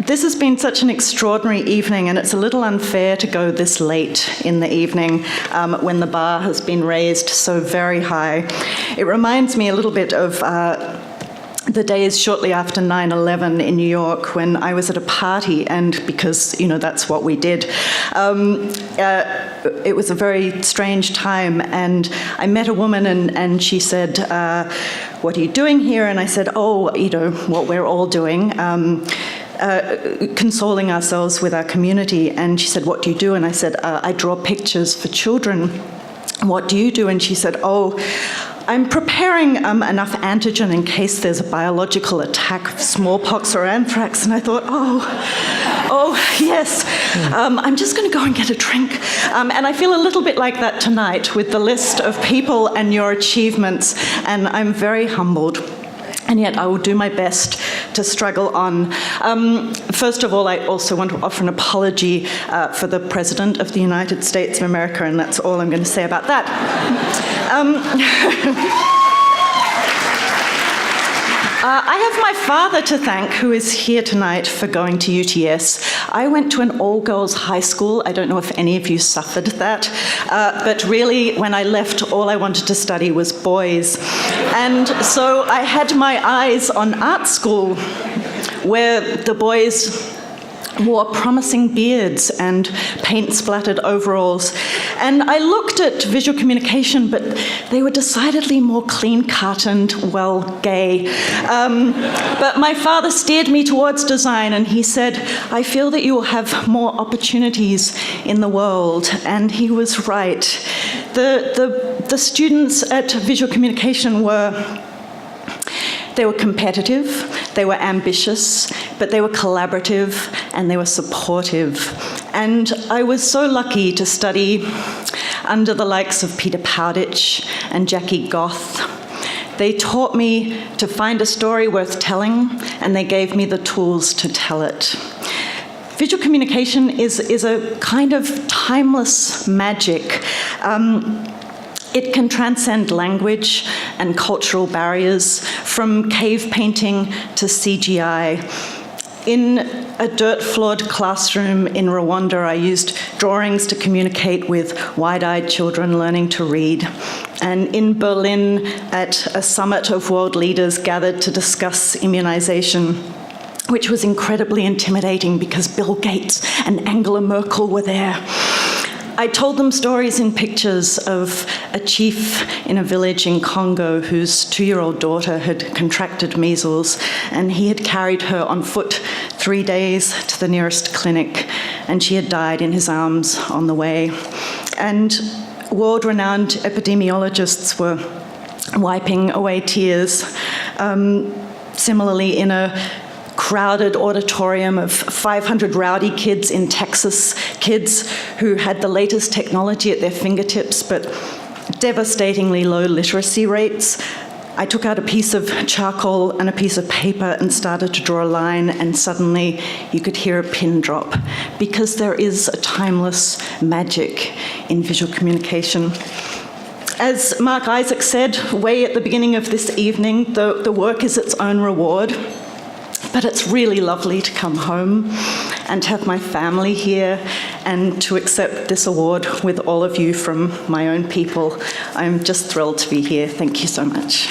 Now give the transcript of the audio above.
This has been such an extraordinary evening, and it's a little unfair to go this late in the evening when the bar has been raised so very high. It reminds me a little bit of the days shortly after 9/11 in New York when I was at a party, and because, that's what we did, it was a very strange time, and I met a woman and she said, "What are you doing here?" And I said, "Oh, what we're all doing. Consoling ourselves with our community." And she said, "What do you do?" And I said, "I draw pictures for children." "What do you do?" And she said, "Oh, I'm preparing enough antigen in case there's a biological attack of smallpox or anthrax." And I thought, oh yes, I'm just going to go and get a drink. And I feel a little bit like that tonight with the list of people and your achievements, and I'm very humbled. And yet I will do my best to struggle on. First of all, I also want to offer an apology for the President of the United States of America, and that's all I'm going to say about that. I have my father to thank, who is here tonight, for going to UTS. I went to an all-girls high school. I don't know if any of you suffered that, but really, when I left, all I wanted to study was boys. And so I had my eyes on art school, where the boys wore promising beards and paint-splattered overalls. And I looked at visual communication, but they were decidedly more clean-cut and, gay. But my father steered me towards design, and he said, "I feel that you will have more opportunities in the world." And he was right. The students at visual communication they were competitive, they were ambitious, but they were collaborative and they were supportive. And I was so lucky to study under the likes of Peter Powditch and Jackie Goth. They taught me to find a story worth telling, and they gave me the tools to tell it. Visual communication is a kind of timeless magic. It can transcend language and cultural barriers, from cave painting to CGI. In a dirt-floored classroom in Rwanda, I used drawings to communicate with wide-eyed children learning to read. And in Berlin, at a summit of world leaders gathered to discuss immunization, which was incredibly intimidating because Bill Gates and Angela Merkel were there. I told them stories in pictures of a chief in a village in Congo whose 2-year-old daughter had contracted measles, and he had carried her on foot 3 days to the nearest clinic, and she had died in his arms on the way. And world-renowned epidemiologists were wiping away tears. Similarly, in a crowded auditorium of 500 rowdy kids in Texas, kids who had the latest technology at their fingertips, but devastatingly low literacy rates, I took out a piece of charcoal and a piece of paper and started to draw a line, and suddenly you could hear a pin drop, because there is a timeless magic in visual communication. As Mark Isaac said way at the beginning of this evening, the work is its own reward. But it's really lovely to come home and to have my family here and to accept this award with all of you from my own people. I'm just thrilled to be here. Thank you so much.